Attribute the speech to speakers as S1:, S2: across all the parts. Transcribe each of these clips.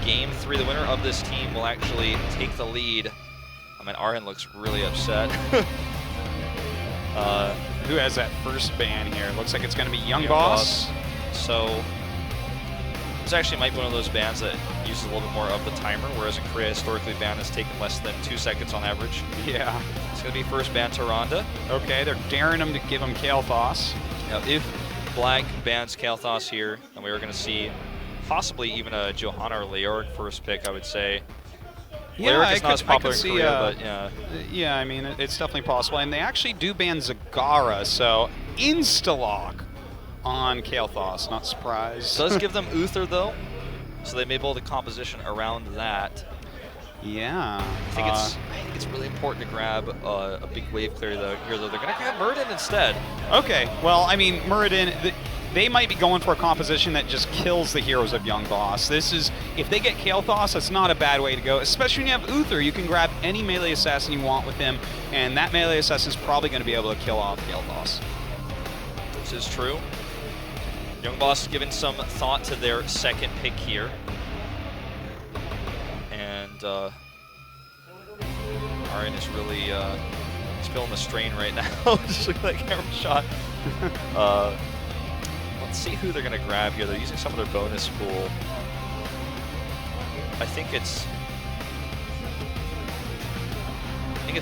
S1: Game 3. The winner of this team will actually take the lead. I mean, Arhen looks really upset.
S2: Who has that first ban here? Looks like it's going to be Young Boss.
S1: So this actually might be one of those bans that uses a little bit more of the timer, whereas in Korea, historically, ban has taken less than 2 seconds on average.
S2: Yeah.
S1: It's going to be first ban to Ronda.
S2: Okay, they're daring him to give him Kael'thas.
S1: Now, if Black bans Kael'thas here, then we are going to see possibly even a Johanna or Leoric first pick, I would say.
S2: Yeah,
S1: Leoric is not as popular in Korea, but yeah.
S2: Yeah, I mean, it's definitely possible. And they actually do ban Zagara, so insta-lock on Kael'thas, not surprised.
S1: Does give them Uther, though, so they may build a composition around that.
S2: Yeah.
S1: I think it's really important to grab a big wave clear though. Here, though, they're going to grab Muradin instead.
S2: Okay, well, I mean, Muradin, they might be going for a composition that just kills the heroes of Young Boss. This is, if they get Kael'thas, that's not a bad way to go, especially when you have Uther. You can grab any melee assassin you want with him, and that melee assassin is probably going to be able to kill off Kael'thas.
S1: This is true. Young Boss has given some thought to their second pick here. And Arhen is really he's feeling the strain right now. Just look at that camera shot. Let's see who they're going to grab here. They're using some of their bonus pool. I think it's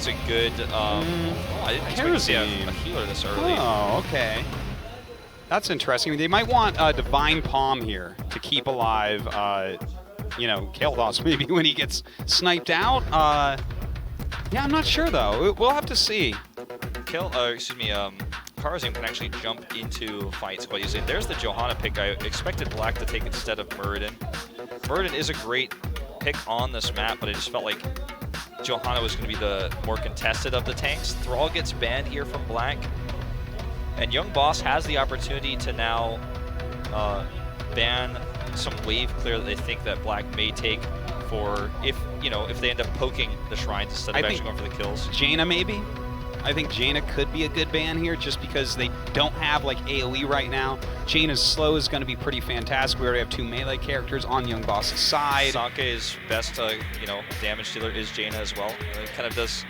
S1: a good. Oh, I didn't expect to see a healer this early.
S2: Oh, okay. That's interesting. They might want Divine Palm here to keep alive, you know, Kael'thas maybe when he gets sniped out. Yeah, I'm not sure though. We'll have to see.
S1: Kharazim can actually jump into fights quite easily. There's the Johanna pick I expected Black to take instead of Muradin. Muradin is a great pick on this map, but I just felt like Johanna was going to be the more contested of the tanks. Thrall gets banned here from Black. And Young Boss has the opportunity to now ban some wave clear that they think that Black may take for if they end up poking the shrines instead of actually going for the kills.
S2: Jaina maybe? I think Jaina could be a good ban here just because they don't have like AoE right now. Jaina's slow is going to be pretty fantastic. We already have 2 melee characters on Young Boss's side.
S1: Sake's best damage dealer is Jaina as well. It kind of does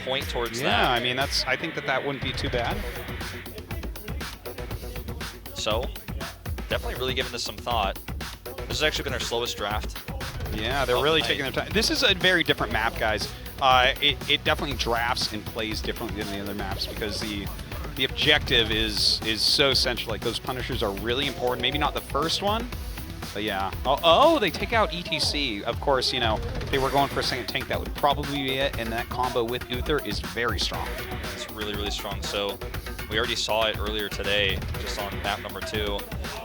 S1: point towards that.
S2: Yeah, I mean I think that wouldn't be too bad.
S1: So, definitely really giving this some thought. This has actually been our slowest draft.
S2: Yeah, they're really taking their time. This is a very different map, guys. It definitely drafts and plays differently than the other maps because the objective is so central. Like, those Punishers are really important. Maybe not the first one, but yeah. Oh, they take out ETC. Of course, if they were going for a second tank, that would probably be it, and that combo with Uther is very strong.
S1: It's really, really strong. So we already saw it earlier today, just on map number 2.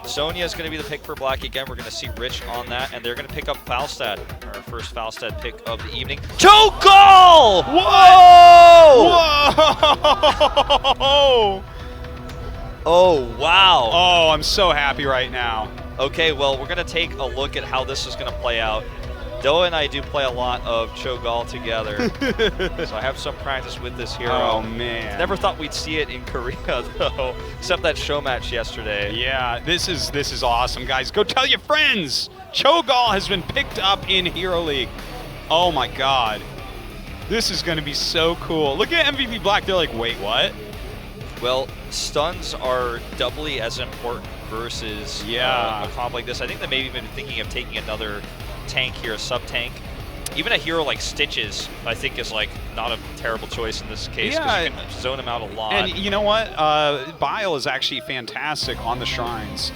S1: Sonya is going to be the pick for Black again. We're going to see Rich on that, and they're going to pick up Falstad, our first Falstad pick of the evening. Cho'Gall! Whoa!
S2: Whoa!
S1: Oh, wow.
S2: Oh, I'm so happy right now.
S1: Okay, well, we're going to take a look at how this is going to play out. Doa and I do play a lot of Cho'Gall together, so I have some practice with this hero.
S2: Oh, man.
S1: Never thought we'd see it in Korea, though, except that show match yesterday.
S2: Yeah, this is awesome, guys. Go tell your friends. Cho'Gall has been picked up in Hero League. Oh, my God. This is going to be so cool. Look at MVP Black. They're like, wait, what?
S1: Well, stuns are doubly as important versus a comp like this. I think they may have been thinking of taking another tank here, a sub-tank. Even a hero like Stitches, I think, is like not a terrible choice in this case because you can zone him out a lot.
S2: And you know what? Bile is actually fantastic on the shrines.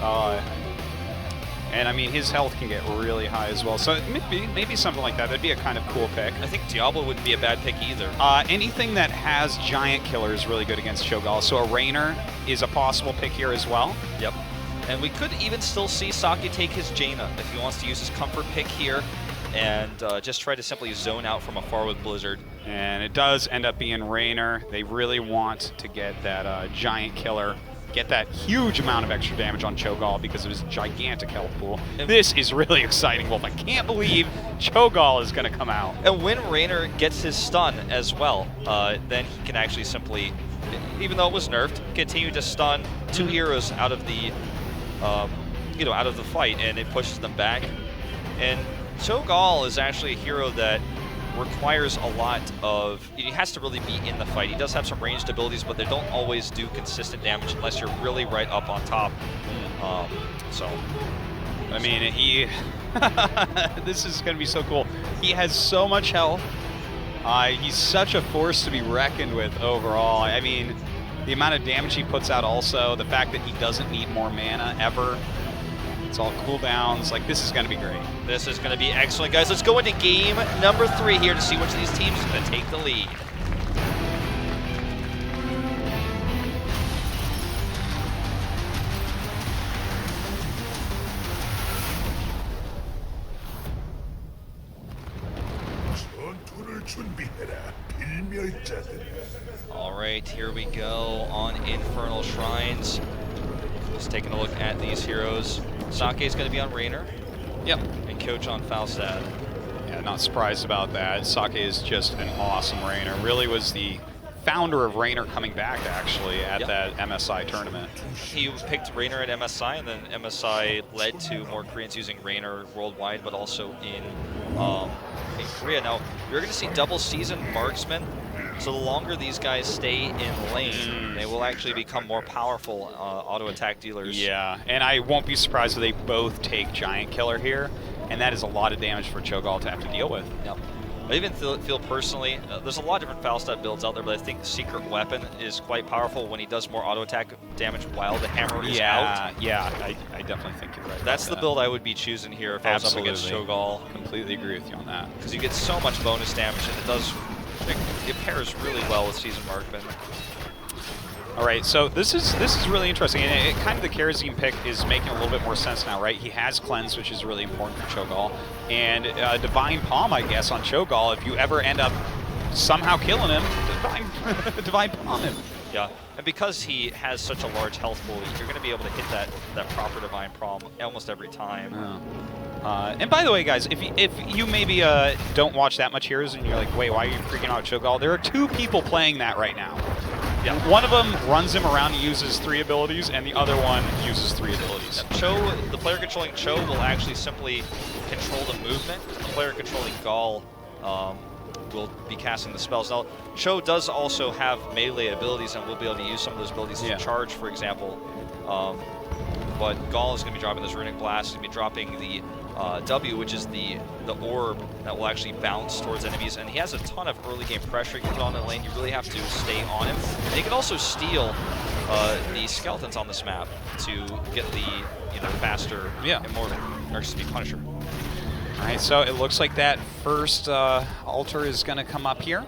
S2: And I mean, his health can get really high as well. So maybe something like that. That'd be a kind of cool pick.
S1: I think Diablo wouldn't be a bad pick either.
S2: Anything that has Giant Killer is really good against Cho'Gall. So a Raynor is a possible pick here as well.
S1: Yep. And we could even still see Sake take his Jaina if he wants to use his comfort pick here and just try to simply zone out from afar with Blizzard.
S2: And it does end up being Raynor. They really want to get that Giant Killer, get that huge amount of extra damage on Cho'Gall because of his gigantic health pool. And this is really exciting, Wolf. I can't believe Cho'Gall is going to come out.
S1: And when Raynor gets his stun as well, then he can actually simply, even though it was nerfed, continue to stun 2 heroes out of the out of the fight, and it pushes them back. And Cho'Gall is actually a hero that requires a lot of, he has to really be in the fight. He does have some ranged abilities, but they don't always do consistent damage unless you're really right up on top. So,
S2: I mean, he, this is going to be so cool. He has so much health. He's such a force to be reckoned with overall. I mean, the amount of damage he puts out also, the fact that he doesn't need more mana ever. It's all cooldowns. Like, this is going to be great.
S1: This is going to be excellent, guys. Let's go into game number 3 here to see which of these teams is going to take the lead. All right, here we go on Infernal Shrines. Just taking a look at these heroes. Sake is going to be on Raynor.
S2: Yep.
S1: And Coach on Falstad.
S2: Yeah, not surprised about that. Sake is just an awesome Raynor. Really was the founder of Raynor coming back, actually, at that MSI tournament.
S1: He picked Raynor at MSI, and then MSI led to more Koreans using Raynor worldwide, but also in Korea. Now, you're going to see double season marksmen. So the longer these guys stay in lane, they will actually become more powerful auto attack dealers.
S2: Yeah, and I won't be surprised if they both take Giant Killer here, and that is a lot of damage for Cho'Gall to have to deal with.
S1: Yep. I even feel personally, there's a lot of different Falstad builds out there, but I think Secret Weapon is quite powerful when he does more auto attack damage while the hammer is out.
S2: Yeah, I definitely think you're right.
S1: That's the build I would be choosing here if I was up against Cho'Gall.
S2: Completely agree with you on that.
S1: Because you get so much bonus damage, and it does. It pairs really well with Seasoned Marksman.
S2: All right, so this is really interesting, and kind of the Kharazim pick is making a little bit more sense now, right? He has Cleanse, which is really important for Cho'Gall, and Divine Palm, I guess, on Cho'Gall. If you ever end up somehow killing him, Divine Palm him.
S1: Yeah, and because he has such a large health pool, you're going to be able to hit that proper Divine Palm almost every time.
S2: Oh. And by the way, guys, if you maybe don't watch that much Heroes and you're like, wait, why are you freaking out Cho'Gall? There are 2 people playing that right now. Yeah. One of them runs him around and uses 3 abilities, and the other one uses 3 abilities.
S1: The player controlling Cho will actually simply control the movement. The player controlling Gall will be casting the spells. Now, Cho does also have melee abilities, and we'll be able to use some of those abilities to charge, for example. But Gall is going to be dropping this Runic Blast. He's going to be dropping the W, which is the orb that will actually bounce towards enemies, and he has a ton of early game pressure. You put on the lane, you really have to stay on him. And he can also steal the skeletons on this map to get the faster Immortal, or excuse me, Punisher.
S2: All right, so it looks like that first altar is going to come up here.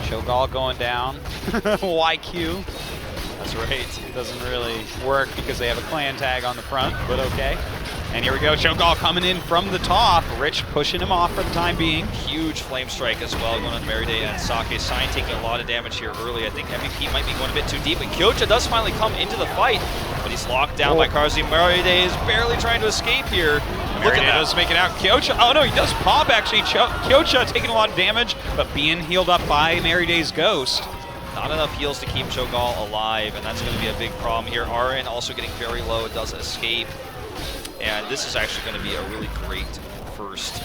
S2: Cho'Gall going down. YQ. That's right. It doesn't really work because they have a clan tag on the front, but okay. And here we go, Cho'Gall coming in from the top. Rich pushing him off for the time being.
S1: Huge Flame Strike as well going on Meriday, and Sake Sign taking a lot of damage here early. I think MVP might be going a bit too deep, and Kyocha does finally come into the fight, but he's locked down by Kharazim. Meriday is barely trying to escape here.
S2: Meriday does make it out. Kyocha, oh no, he does pop actually. Kyocha taking a lot of damage, but being healed up by Meriday's Ghost.
S1: Not enough heals to keep Cho'Gall alive, and that's going to be a big problem here. Arin also getting very low, does escape. And this is actually going to be a really great first.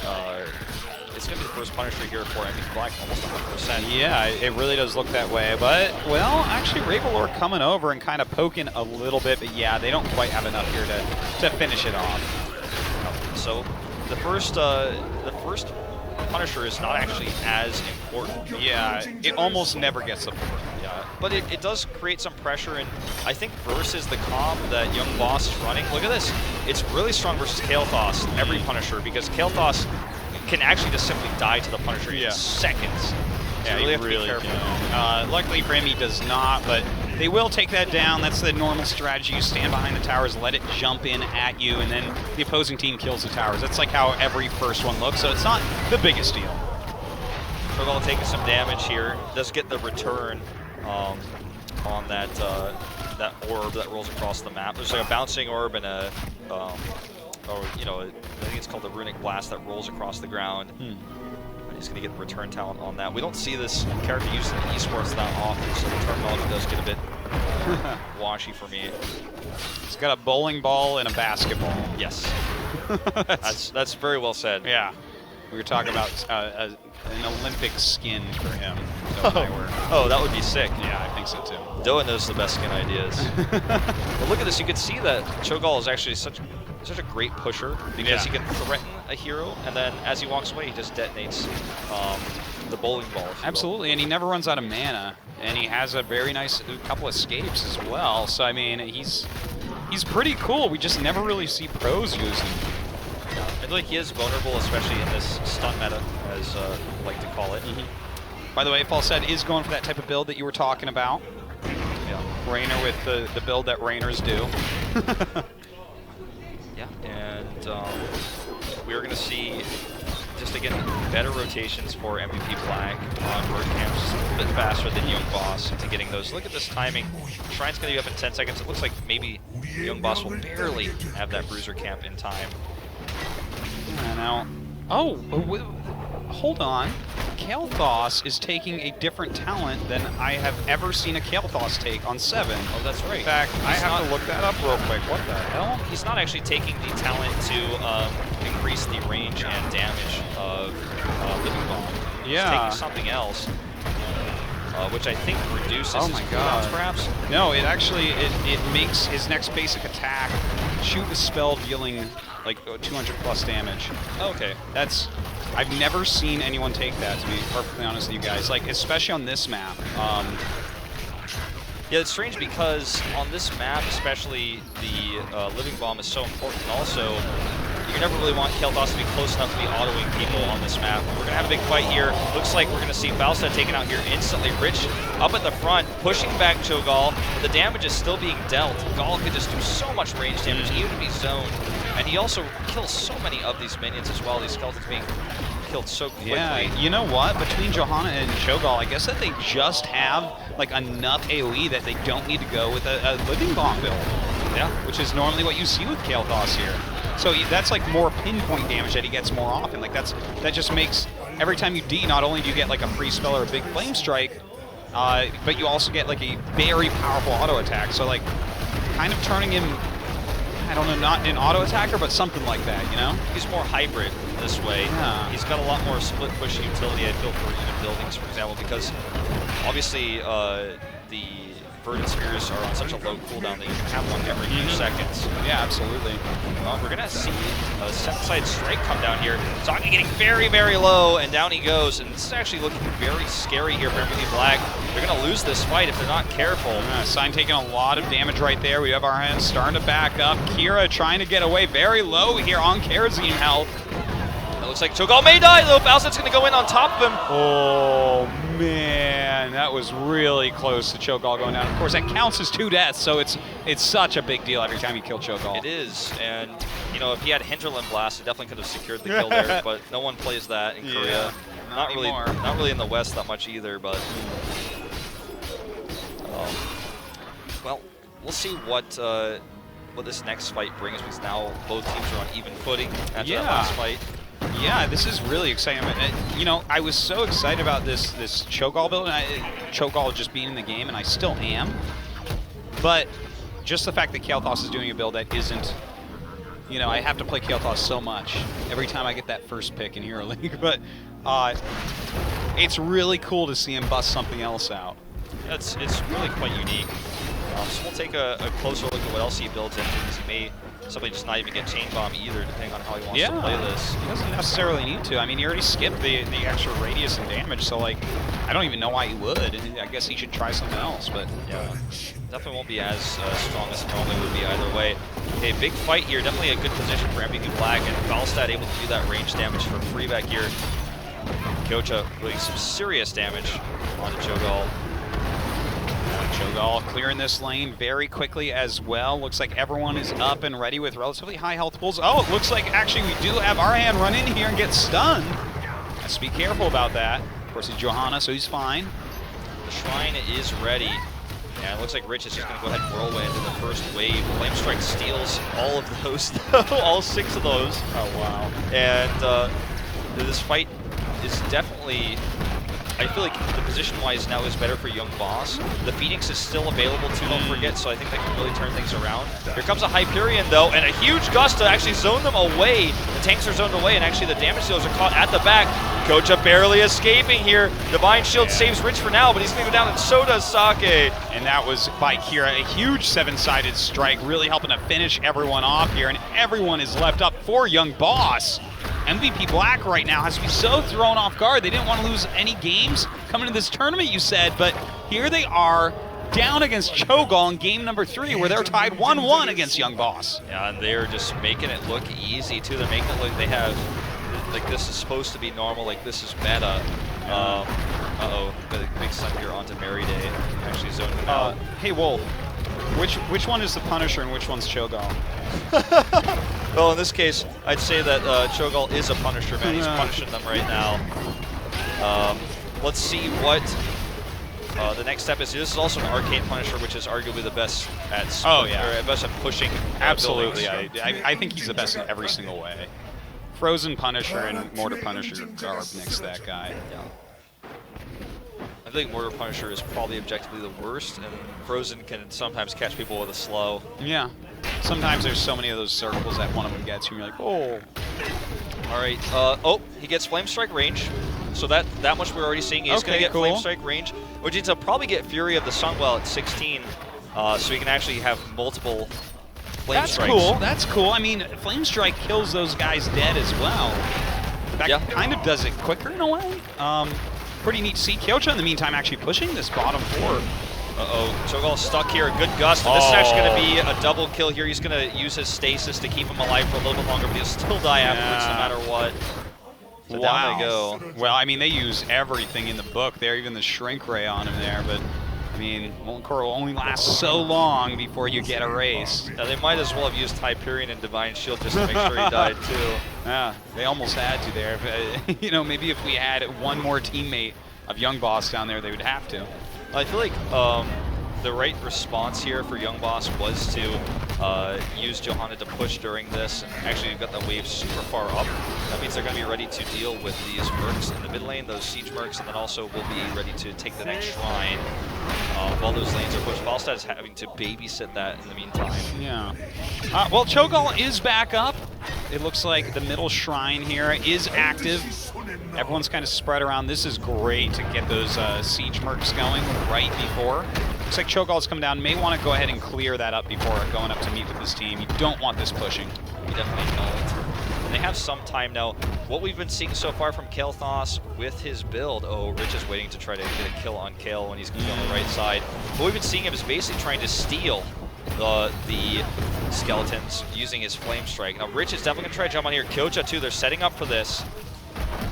S1: It's going to be the first Punisher here for MVP Black, almost 100%.
S2: Yeah, it really does look that way. But, well, actually, Ravelord coming over and kind of poking a little bit. But, yeah, they don't quite have enough here to finish it off.
S1: So, the first Punisher is not actually as important.
S2: Yeah, it almost never gets support.
S1: Yeah, but it does create some pressure, and I think versus the comp that Young Boss is running, look at this. It's really strong versus Kael'thas, every Punisher, because Kael'thas can actually just simply die to the Punisher in seconds.
S2: Yeah,
S1: you
S2: really
S1: have to be careful.
S2: can. Luckily for him, he does not, but they will take that down. That's the normal strategy. You stand behind the towers, let it jump in at you, and then the opposing team kills the towers. That's like how every first one looks, so it's not the biggest deal.
S1: Cho'Gall taking some damage here. Does get the return on that that orb that rolls across the map. There's like a bouncing orb and a, I think it's called the Runic Blast that rolls across the ground. He's going to get the return talent on that. We don't see this character used in esports that often, so the terminology does get a bit washy for me.
S2: He's got a bowling ball and a basketball.
S1: Yes. That's very well said.
S2: Yeah. We were talking about an Olympic skin for him. Doe and I were.
S1: Oh, that would be sick.
S2: Yeah, I think so too.
S1: Doa knows the best skin ideas. But look at this. You can see that Cho'Gall is actually such a great pusher because he can threaten a hero, and then as he walks away, he just detonates the bowling ball.
S2: Absolutely, and he never runs out of mana, and he has a very nice couple escapes as well. So I mean, he's pretty cool. We just never really see pros use him.
S1: I feel like he is vulnerable, especially in this stun meta, as I like to call it.
S2: By the way, Falset is going for that type of build that you were talking about.
S1: Yeah.
S2: Raynor with the build that Raynors do.
S1: Yeah, and we're going to see, just again, better rotations for MVP Black on road camps, just a little bit faster than Young Boss into getting those. Look at this timing. Shrine's going to be up in 10 seconds. It looks like maybe Young Boss will barely have that Bruiser camp in time.
S2: Now, hold on. Kael'thas is taking a different talent than I have ever seen a Kael'thas take on 7.
S1: Oh, that's right.
S2: In fact, I have to look that up real quick. What the hell?
S1: He's not actually taking the talent to increase the range and damage of Living Bomb.
S2: Yeah.
S1: He's taking something else, which I think reduces
S2: Oh
S1: his
S2: my
S1: cooldowns,
S2: God.
S1: perhaps.
S2: No, it actually it makes his next basic attack shoot a spell dealing like 200 plus damage.
S1: Okay.
S2: I've never seen anyone take that, to be perfectly honest with you guys. Like, especially on this map.
S1: Yeah, it's strange because on this map, especially, the Living Bomb is so important. Also, you never really want Kael'thas to be close enough to be autoing people on this map. We're going to have a big fight here. Looks like we're going to see Falstad taken out here instantly. Rich up at the front, pushing back Cho'Gall. The damage is still being dealt. Gall could just do so much range damage, even if he's zoned. And he also kills so many of these minions as well. These skeletons being killed so quickly.
S2: Yeah, you know what? Between Johanna and Cho'Gall, I guess that they just have like enough AoE that they don't need to go with a Living Bomb build.
S1: Yeah.
S2: Which is normally what you see with Kael'thas here. So that's like more pinpoint damage that he gets more often. Like that just makes every time you D, not only do you get like a free spell or a big flame strike, but you also get like a very powerful auto attack. So like kind of turning him, I don't know, not an auto attacker, but something like that, you know?
S1: He's more hybrid this way.
S2: Yeah.
S1: He's got a lot more split push utility, I feel, for even buildings, for example, because obviously the Verdant Spears are on such a low cooldown that you can have one every few seconds.
S2: Yeah, absolutely.
S1: We're going to see a set-side strike come down here. Zoggy getting very, very low, and down he goes. And this is actually looking very scary here for MVP Black. They're going to lose this fight if they're not careful.
S2: Sign taking a lot of damage right there. We have our hands starting to back up. Kira trying to get away very low here on Kharazim health.
S1: It looks like Cho'Gall may die, though. Falstad's going to go in on top of him.
S2: Oh, man. That was really close to Cho'Gall going down. Of course, that counts as 2 deaths, so it's such a big deal every time you kill Cho'Gall.
S1: It is, and you know, if he had Hinterland Blast, he definitely could have secured the kill there, but no one plays that in Korea.
S2: Not anymore.
S1: Not really in the West that much either, but well, we'll see what this next fight brings, because now both teams are on even footing after that last fight.
S2: Yeah, this is really exciting. You know, I was so excited about this Cho'Gall build, and Cho'Gall just being in the game, and I still am. But just the fact that Kael'thas is doing a build that isn't, you know, I have to play Kael'thas so much every time I get that first pick in Hero League. But it's really cool to see him bust something else out.
S1: It's really quite unique. So we'll take a closer look at what else he builds into, because he may simply just not even get Chain Bomb either, depending on how he wants to play this.
S2: He doesn't necessarily need to. I mean, he already skipped the extra radius and damage, so like, I don't even know why he would. I guess he should try something else, but
S1: yeah, definitely won't be as strong as it normally would be either way. Okay, big fight here. Definitely a good position for MVP Black, and Falstad able to do that range damage for free back here. Gocha doing some serious damage onto Cho'Gall.
S2: Cho'Gall clearing this lane very quickly as well. Looks like everyone is up and ready with relatively high health pools. Oh, it looks like actually we do have our hand run in here and get stunned. Let's be careful about that. Of course, he's Johanna, so he's fine.
S1: The Shrine is ready. And it looks like Rich is just going to go ahead and whirlwind into the first wave. Flame Strike steals all of those, all 6 of those.
S2: Oh, wow.
S1: And this fight is definitely I feel like the position-wise now is better for Young Boss. The Phoenix is still available too, don't forget, so I think they can really turn things around. Here comes a Hyperion though, and a huge gust to actually zone them away. The tanks are zoned away, and actually the damage dealers are caught at the back. Kocha barely escaping here. Divine Shield saves Rich for now, but he's gonna go down, and so does Sake.
S2: And that was by Kira, a huge 7-sided strike, really helping to finish everyone off here, and everyone is left up for Young Boss. MVP Black right now has to be so thrown off guard. They didn't want to lose any games coming to this tournament, you said, but here they are down against Cho'Gall in game number 3, where they're tied 1-1 against Young Boss.
S1: Yeah, and they're just making it look easy too. They're making it look they have, like this is supposed to be normal, like this is meta. Uh-oh, got a big stun here onto Mary Day. Actually zoning him out.
S2: Hey Wolf, which one is the Punisher and which one's Cho'Gall?
S1: Well, in this case, I'd say that Cho'Gall is a Punisher, man. He's punishing them right now. Let's see what the next step is. This is also an Arcane Punisher, which is arguably the best at best at pushing.
S2: Absolutely, I think he's the best in every single way. Frozen Punisher and Mortar Punisher are up next to that guy.
S1: Yeah. I think Mortar Punisher is probably objectively the worst, and Frozen can sometimes catch people with a slow.
S2: Yeah. Sometimes there's so many of those circles that one of them gets you, and you're like, oh.
S1: All right. Oh, he gets Flame Strike range. So that much we're already seeing. He's going to get Flame Strike range, which means he'll probably get Fury of the Sunwell at 16, so he can actually have multiple Flame Strikes.
S2: That's cool. That's cool. I mean, Flame Strike kills those guys dead as well. That kind of does it quicker in a way. Pretty neat to see. Kyocha, in the meantime, actually pushing this bottom 4.
S1: Uh-oh, Cho'Gall stuck here. Good gust. This is actually going to be a double kill here. He's going to use his stasis to keep him alive for a little bit longer, but he'll still die afterwards no matter what. So down they go.
S2: Well, I mean, they use everything in the book there, even the Shrink Ray on him there, but I mean, Molten Core will only last so long before you get erased.
S1: Yeah, they might as well have used Hyperion and Divine Shield just to make sure he died too.
S2: Yeah, they almost had to there. But, you know, maybe if we had one more teammate of Young Boss down there, they would have to.
S1: I feel like the right response here for Young Boss was to use Johanna to push during this. And actually, you've got the wave super far up. That means they're going to be ready to deal with these mercs in the mid lane, those siege mercs, and then also will be ready to take the next shrine while those lanes are pushed. Falstad is having to babysit that in the meantime.
S2: Yeah. Well, Cho'Gall is back up. It looks like the middle shrine here is active. Everyone's kind of spread around. This is great to get those siege mercs going right before. Looks like Cho'Gall's come down. May want to go ahead and clear that up before going up to meet with his team. You don't want this pushing.
S1: You definitely don't. And they have some time now. What we've been seeing so far from Kael'thas with his build, Rich is waiting to try to get a kill on Kael when he's going to be on the right side. What we've been seeing him is basically trying to steal the skeletons using his Flame Strike. Now Rich is definitely going to try to jump on here. Kyocha too, they're setting up for this.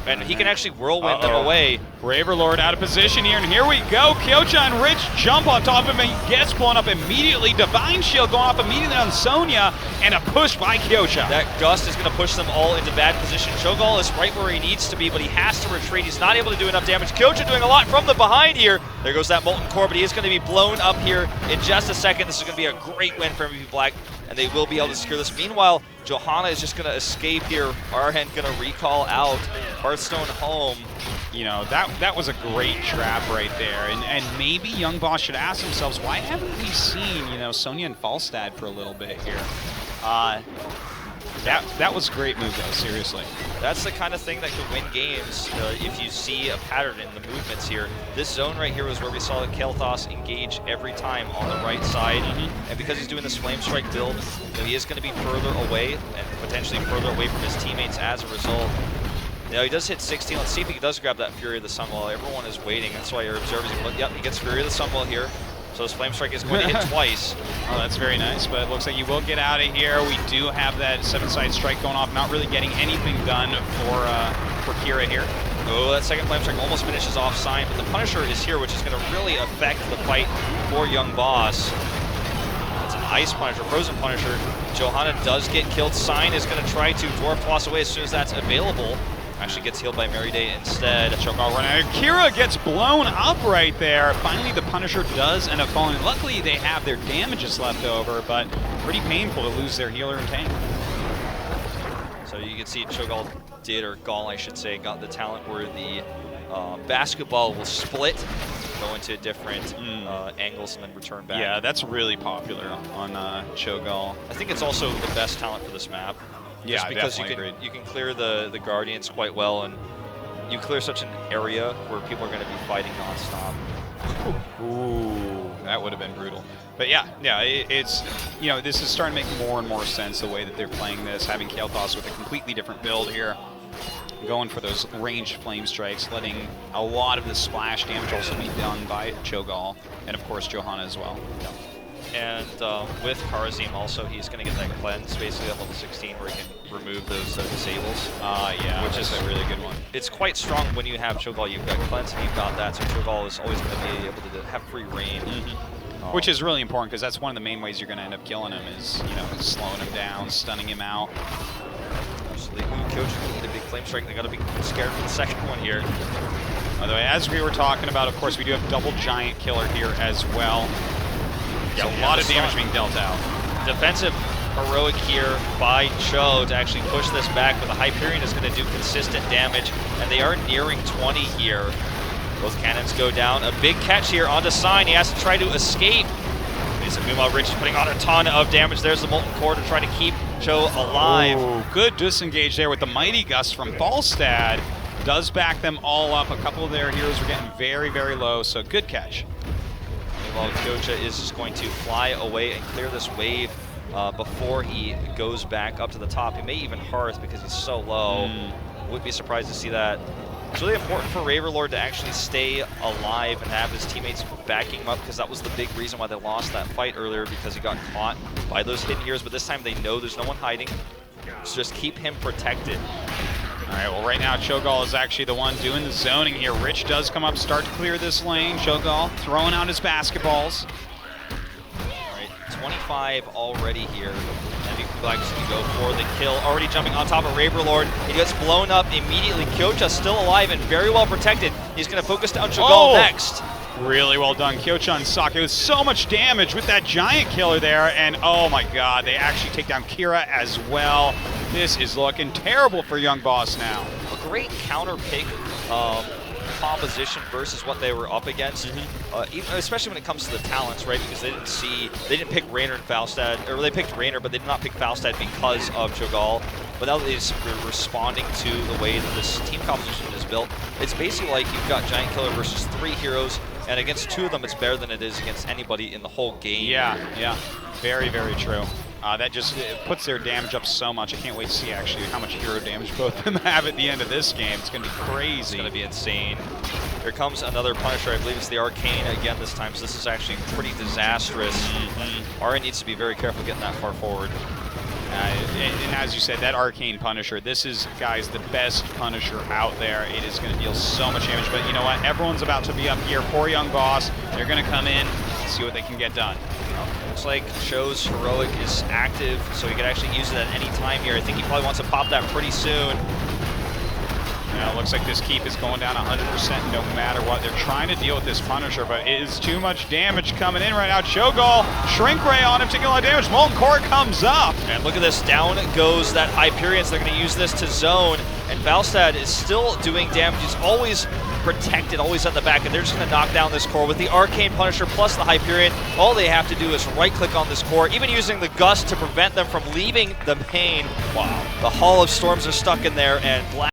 S1: And he can actually whirlwind them away.
S2: Raverlord out of position here, and here we go. Kyocha and Rich jump on top of him, and he gets blown up immediately. Divine Shield going off immediately on Sonya, and a push by Kyocha.
S1: That gust is going to push them all into bad position. Cho'Gall is right where he needs to be, but he has to retreat. He's not able to do enough damage. Kyocha doing a lot from the behind here. There goes that Molten Core, but he is going to be blown up here in just a second. This is going to be a great win for MVP Black, and they will be able to secure this. Meanwhile, Johanna is just going to escape here. Arhen going to recall out. Hearthstone home.
S2: You know, that was a great trap right there. And maybe Young Boss should ask themselves, why haven't we seen, you know, Sonya and Falstad for a little bit here? That was a great move, though, seriously.
S1: That's the kind of thing that could win games if you see a pattern in the movements here. This zone right here was where we saw Kael'thas engage every time on the right side. And because he's doing this Flame Strike build, you know, he is going to be further away and potentially further away from his teammates as a result. You know, he does hit 16. Let's see if he does grab that Fury of the Sunwell. Everyone is waiting. That's why you're observing. Yep, he gets Fury of the Sunwell here. So his Flame Strike is going to hit twice.
S2: Oh, that's very nice, but it looks like you will get out of here. We do have that 7-side strike going off, not really getting anything done for Kira here.
S1: Oh, that second Flame Strike almost finishes off Sign, but the Punisher is here, which is going to really affect the fight for Young Boss. It's an Ice Punisher, Frozen Punisher. Johanna does get killed. Sign is going to try to Dwarf Toss away as soon as that's available. Actually gets healed by Mary Day instead.
S2: Cho'Gall running. Kira gets blown up right there. Finally, the Punisher does end up falling. Luckily, they have their damages left over, but pretty painful to lose their healer and tank.
S1: So you can see Cho'Gall did, or Gall I should say, got the talent where the basketball will split, go into different angles, and then return back.
S2: Yeah, that's really popular on Cho'Gall.
S1: I think it's also the best talent for this map.
S2: Yeah,
S1: just because
S2: definitely
S1: you can clear the Guardians quite well, and you clear such an area where people are going to be fighting nonstop.
S2: Ooh, that would have been brutal. But yeah, it's, you know, this is starting to make more and more sense the way that they're playing this, having Kael'thas with a completely different build here, going for those ranged flame strikes, letting a lot of the splash damage also be done by Cho'Gall, and of course Johanna as well.
S1: And with Kharazim also, he's going to get that cleanse basically at level 16 where he can remove those disables.
S2: Yeah, which is a really good one.
S1: It's quite strong when you have Cho'Gall. You've got cleanse and you've got that, so Cho'Gall is always going to be able to have free reign.
S2: Which is really important because that's one of the main ways you're going to end up killing him is, you know, slowing him down, stunning him out.
S1: Absolutely. Coach need a big flame strike. They got to be scared for the second one here.
S2: By the way, as we were talking about, of course, we do have double giant killer here as well. Yeah, a lot of damage being dealt out.
S1: Defensive heroic here by Cho to actually push this back, but the Hyperion is going to do consistent damage, and they are nearing 20 here. Both cannons go down. A big catch here onto Sign. He has to try to escape. Meanwhile, Rich is putting on a ton of damage. There's the Molten Core to try to keep Cho alive.
S2: Ooh, good disengage there with the Mighty Gust from Falstad. Does back them all up. A couple of their heroes were getting very, very low, so good catch.
S1: Meanwhile, Kyocha is just going to fly away and clear this wave before he goes back up to the top. He may even hearth because he's so low. Would be surprised to see that. It's really important for Raverlord to actually stay alive and have his teammates backing him up, because that was the big reason why they lost that fight earlier, because he got caught by those hidden heroes. But this time they know there's no one hiding, so just keep him protected.
S2: All right, well, right now Cho'Gall is actually the one doing the zoning here. Rich does come up, start to clear this lane. Cho'Gall throwing out his basketballs.
S1: All right, 25 already here. Heavy Flag is going to go for the kill. Already jumping on top of Raverlord. He gets blown up immediately. Kyocha still alive and very well protected. He's going to focus down Cho'Gall next.
S2: Really well done, Kyocha and Sake. It was so much damage with that giant killer there, and oh my god, they actually take down Kira as well. This is looking terrible for Young Boss now.
S1: A great counter pick composition versus what they were up against, even, especially when it comes to the talents, right? Because they didn't pick Raynor and Falstad, or they picked Raynor, but they did not pick Falstad because of Cho'Gall. But now they're responding to the way that this team composition is built. It's basically like you've got Giant Killer versus 3 heroes, and against 2 of them, it's better than it is against anybody in the whole game.
S2: Yeah, very, very true. That just puts their damage up so much. I can't wait to see actually how much hero damage both of them have at the end of this game. It's going to be crazy.
S1: It's going to be insane. Here comes another Punisher. I believe it's the Arcane again this time, so this is actually pretty disastrous. RA needs to be very careful getting that far forward.
S2: And as you said, that Arcane Punisher, this is, guys, the best Punisher out there. It is going to deal so much damage, but you know what? Everyone's about to be up here. Poor Young Boss. They're going to come in, see what they can get done.
S1: Looks like Cho's Heroic is active, so he could actually use it at any time here. I think he probably wants to pop that pretty soon.
S2: Yeah, it looks like this keep is going down 100% no matter what. They're trying to deal with this Punisher, but it is too much damage coming in right now. Cho'Gall, Shrink Ray on him, taking a lot of damage. Molten Core comes up.
S1: And look at this, down goes that Hyperion, so they're going to use this to zone. And Falstad is still doing damage. He's always protected, always at the back, and they're just going to knock down this core with the Arcane Punisher plus the Hyperion. All they have to do is right-click on this core, even using the Gust to prevent them from leaving the main. Wow. The Hall of Storms are stuck in there, and Black